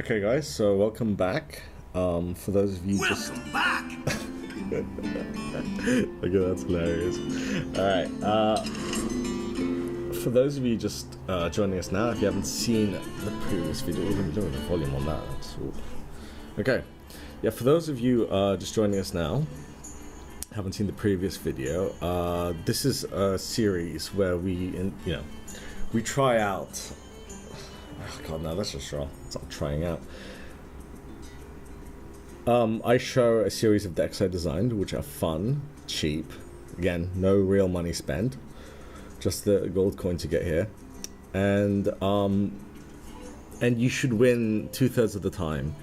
Okay, guys, so welcome back. For those of you Welcome back! Okay, that's hilarious. Alright, for those of you just joining us now, if you haven't seen the previous video, we're going to be doing the volume on that. Okay, yeah, for those of you just joining us now, haven't seen the previous video, this is a series where we try out. Oh god, no, that's just wrong. It's not trying out. I show a series of decks I designed, which are fun, cheap. Again, no real money spent, just the gold coin to get here, and you should win 2/3 of the time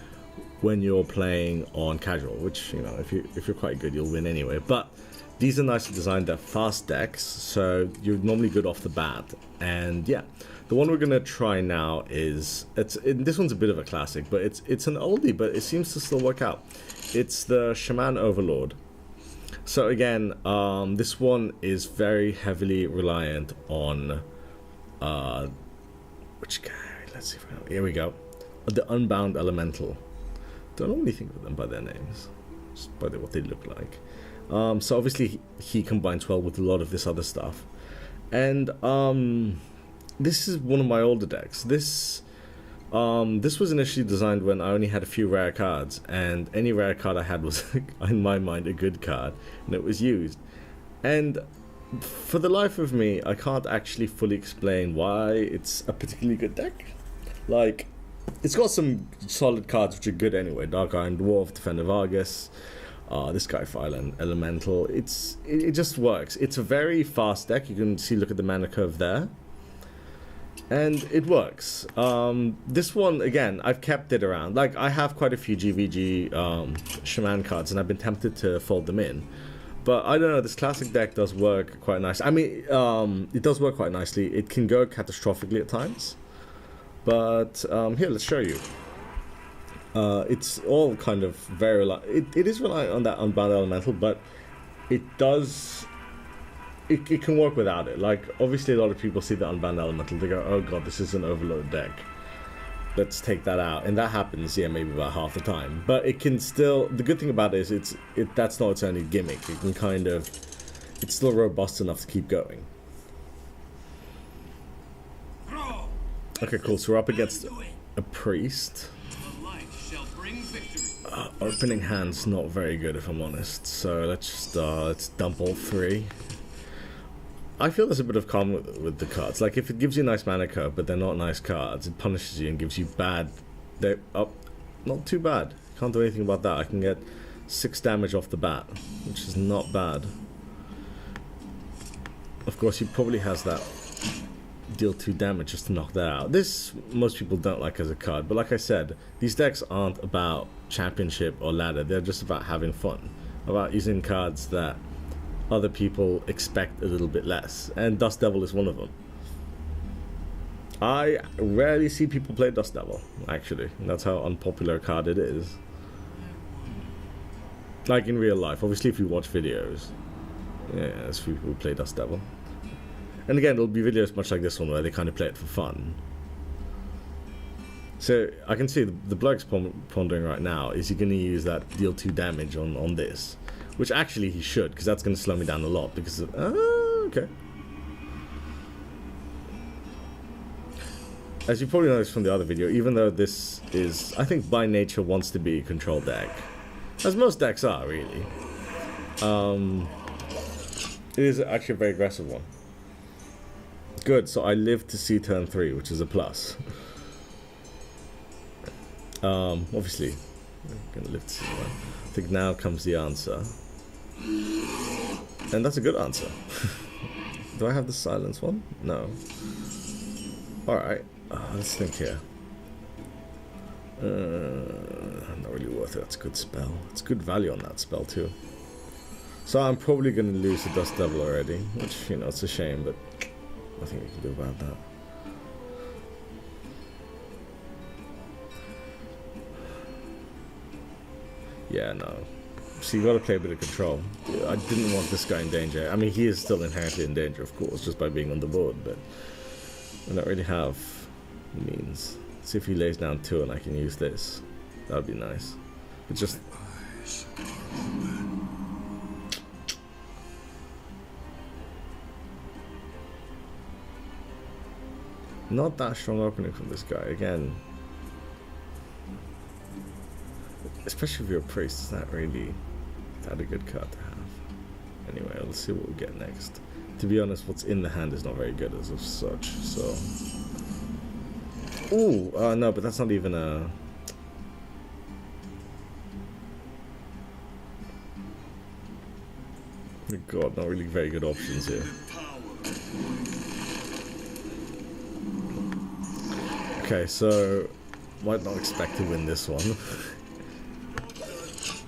when you're playing on casual. Which, you know, if you're quite good, you'll win anyway. But these are nicely designed. They're fast decks, so you're normally good off the bat. And yeah, the one we're gonna try now is this one's a bit of a classic, but it's an oldie, but it seems to still work out. It's the Shaman Overlord. So again, this one is very heavily reliant on which guy? Let's see if here we go. The Unbound Elemental. Don't normally think of them by their names, just by what they look like. So obviously he combines well with a lot of this other stuff, and this is one of my older decks. This was initially designed when I only had a few rare cards, and any rare card I had was, in my mind, a good card, and it was used. And for the life of me, I can't actually fully explain why it's a particularly good deck. Like, it's got some solid cards which are good anyway. Dark Iron Dwarf, Defender of Argus, this guy File and Elemental. It just works. It's a very fast deck. You can see, look at the mana curve there, and it works. This one, again, I've kept it around. Like, I have quite a few GVG Shaman cards, and I've been tempted to fold them in, but I don't know, this classic deck does work quite nicely. I mean, it does work quite nicely. It can go catastrophically at times, but here, let's show you. It's all kind of very it is reliant on that Unbound Elemental, but it can work without it. Like, obviously a lot of people see the Unbound Elemental, they go, oh god, this is an overload deck, let's take that out. And that happens, yeah, maybe about half the time. But it can still, the good thing about it is that's not its only gimmick. It can kind of, it's still robust enough to keep going. Okay, cool, so we're up against a priest. Opening hand's not very good, if I'm honest, so let's dump all three. I feel there's a bit of calm with the cards. Like, if it gives you a nice mana curve, but they're not nice cards, it punishes you and gives you bad. They're up, not too bad. Can't do anything about that. I can get 6 damage off the bat, which is not bad. Of course, he probably has that deal 2 damage just to knock that out. This, most people don't like as a card, but like I said, these decks aren't about championship or ladder. They're just about having fun, about using cards that other people expect a little bit less, and Dust Devil is one of them. I rarely see people play Dust Devil, actually, and that's how unpopular a card it is. Like in real life, obviously if you watch videos, yeah, there's few people who play Dust Devil. And again, there'll be videos much like this one where they kind of play it for fun. So I can see the bloke's pondering right now, is he going to use that deal 2 damage on this? Which actually he should, because that's going to slow me down a lot. Because okay. As you probably noticed from the other video, even though this is, I think by nature wants to be a control deck, as most decks are really, it is actually a very aggressive one. Good, so I live to see turn 3, which is a plus. Obviously, I'm gonna live to see that. I think now comes the answer, and that's a good answer. Do I have the silence one? No. All right, let's think here. Not really worth it. That's a good spell. It's good value on that spell too. So I'm probably gonna lose the Dust Devil already, which, you know, it's a shame, but nothing we can do about that. Yeah, no. So you gotta play a bit of control. I didn't want this guy in danger. I mean, he is still inherently in danger, of course, just by being on the board, but I don't really have means. See if he lays down 2 and I can use this. That would be nice. But just... not that strong opening from this guy, again. Especially if you're a priest, it's not really that a good card to have. Anyway, let's see what we get next. To be honest, what's in the hand is not very good as of such, so... Ooh, no, but that's not even a... Oh god, not really very good options here. Okay, so... might not expect to win this one.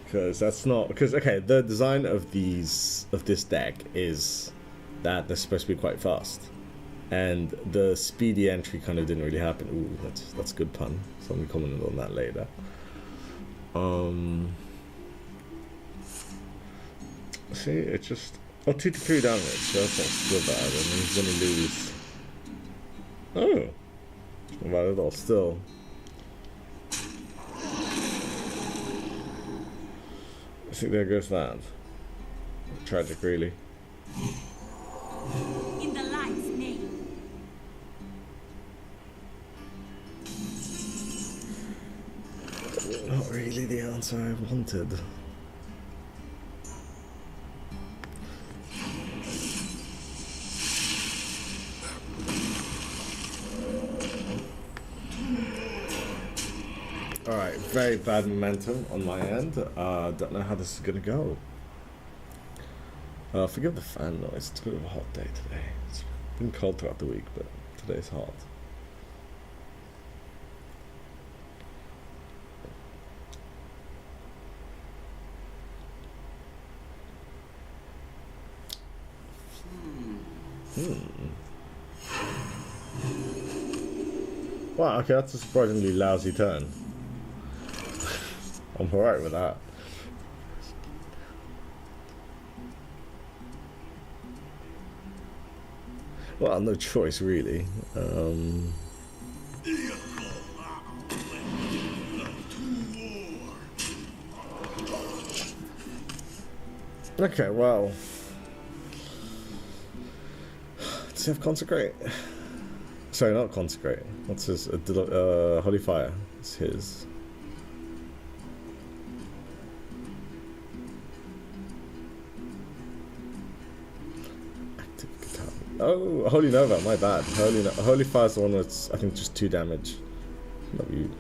Because that's not... because, okay, the design of this deck is that they're supposed to be quite fast. And the speedy entry kind of didn't really happen. Ooh, that's a good pun. Somebody commented on that later. See, it's just... oh, 2 to 3 damage. So that's not so bad. And he's gonna lose... oh! It's not bad at all, still. I think there goes that. Tragic, really. In the light's name. Not really the answer I wanted. Alright, very bad momentum on my end. Don't know how this is gonna go. Forgive the fan noise, it's a bit of a hot day today. It's been cold throughout the week, but today's hot. Wow, okay, that's a surprisingly lousy turn. I'm alright with that. Well, no choice, really. Okay, well. Does he have Consecrate? Sorry, not Consecrate. What's his? Holy Fire. It's his. Oh, Holy Nova, my bad. Holy Fire is the one that's, I think, just 2 damage. W.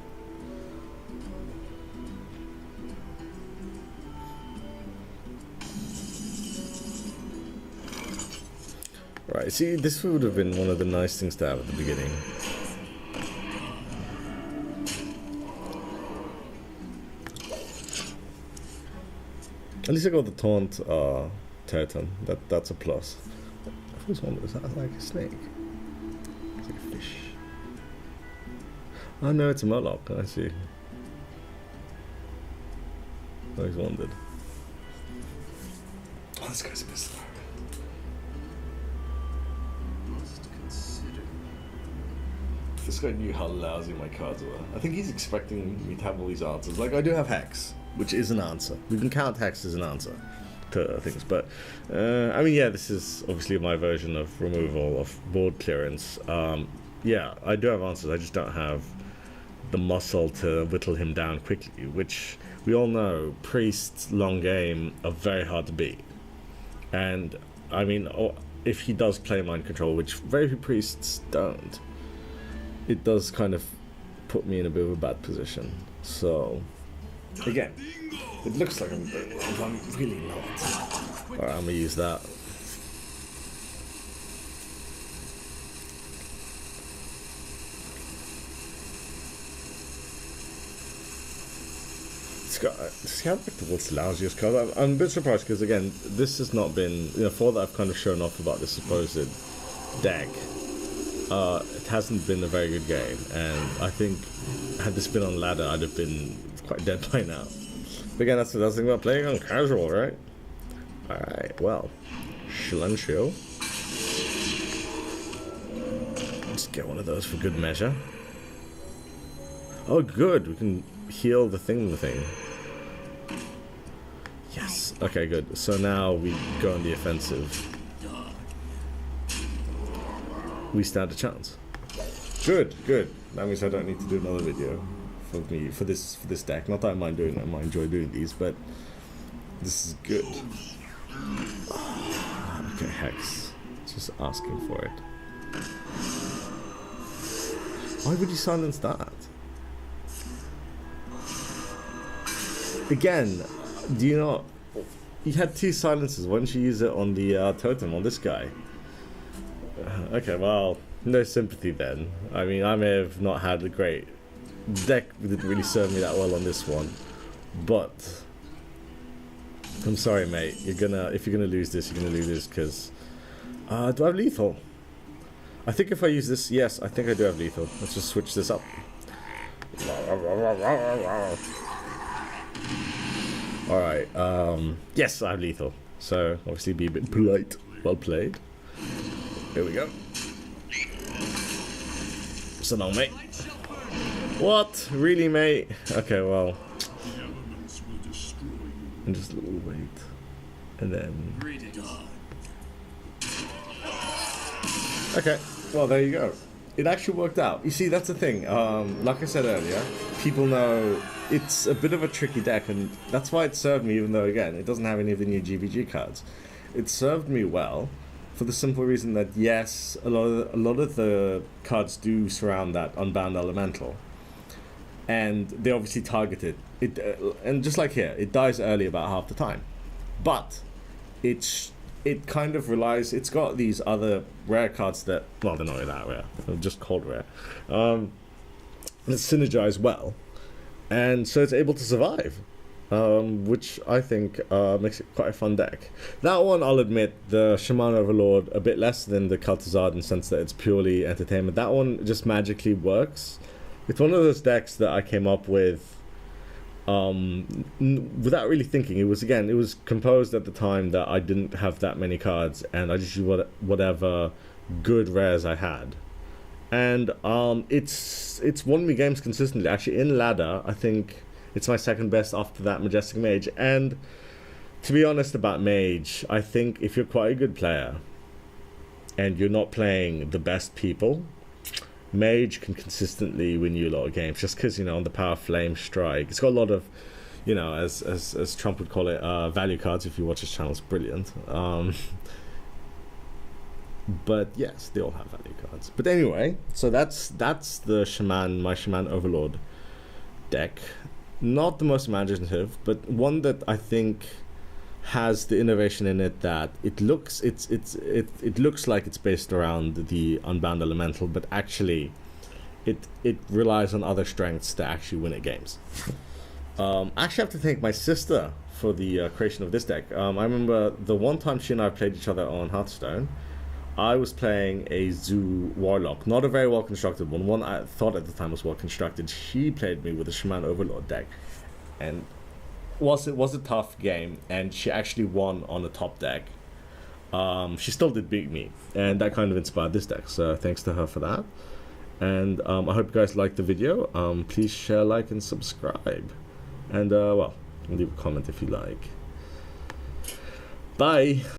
Right, see, this would have been one of the nice things to have at the beginning. At least I got the Taunt Terton. That's a plus. Who's one was that? Like a snake? It's like a fish. Oh no, it's a Murloc. I see. I always wondered. Oh, this guy's a bit slow. If this guy knew how lousy my cards were. I think he's expecting me to have all these answers. Like, I do have Hex, which is an answer. We can count Hex as an answer to things, but I mean, yeah, this is obviously my version of removal of board clearance. Yeah, I do have answers. I just don't have the muscle to whittle him down quickly, which we all know priests long game are very hard to beat. And I mean, if he does play mind control, which very few priests don't, it does kind of put me in a bit of a bad position. So again, it looks like I'm really not. Alright, I'm gonna use that. Does he have like the world's lousiest card? I'm a bit surprised because again, this has not been, you know, for that I've kind of shown off about this supposed deck. It hasn't been a very good game, and I think had this been on ladder, I'd have been quite dead by now. But again, that's the thing about playing on casual, right? Alright, well, Silencio. Let's get one of those for good measure. Oh, good. We can heal the thing. Yes. Okay, good. So now we go on the offensive. We stand a chance. Good. That means I don't need to do another video for this deck. Not that I mind doing them. I enjoy doing these, but this is good. Okay, Hex. Just asking for it. Why would you silence that? Again, do you not... You had 2 silences. Why didn't you use it on the totem, on this guy? Okay, well, no sympathy then. I mean, I may have not had a great... Deck didn't really serve me that well on this one. But... I'm sorry, mate. If you're gonna lose this, you're gonna lose this, because... do I have lethal? I think if I use this... Yes, I think I do have lethal. Let's just switch this up. Alright, yes, I have lethal. So, obviously be a bit polite. Well played. Here we go. So long, mate. What? Really, mate? Okay, well. And just a little wait. And then... Okay, well, there you go. It actually worked out. You see, that's the thing. Like I said earlier, people know it's a bit of a tricky deck, and that's why it served me, even though, again, it doesn't have any of the new GVG cards. It served me well for the simple reason that, yes, a lot of the cards do surround that Unbound Elemental, and they obviously target it. And just like here, it dies early about half the time. But it kind of relies... It's got these other rare cards that... Well, they're not that rare. They're just called rare. That synergize well. And so it's able to survive. Which I think makes it quite a fun deck. That one, I'll admit, the Shaman Overlord, a bit less than the Cultizard in the sense that it's purely entertainment. That one just magically works. It's one of those decks that I came up with without really thinking. It was composed at the time that I didn't have that many cards, and I just used whatever good rares I had. And it's won me games consistently. Actually, in ladder, I think it's my second best after that Majestic Mage. And to be honest about Mage, I think if you're quite a good player and you're not playing the best people, Mage can consistently win you a lot of games, just because, you know, on the Power Flame Strike, it's got a lot of, you know, as Trump would call it, value cards. If you watch his channel, it's brilliant. But yes, they all have value cards. But anyway, so that's the Shaman, my Shaman Overlord deck. Not the most imaginative, but one that I think has the innovation in it that it looks like it's based around the Unbound Elemental, but actually it relies on other strengths to actually win at games. I actually have to thank my sister for the creation of this deck. I remember the one time she and I played each other on Hearthstone, I was playing a Zoo Warlock, not a very well constructed one I thought at the time was well constructed. She played me with a Shaman Overlord deck, and it was a tough game, and she actually won on the top deck. She still did beat me, and that kind of inspired this deck, so thanks to her for that. And I hope you guys liked the video. Please share, like, and subscribe, and well, leave a comment if you like. Bye.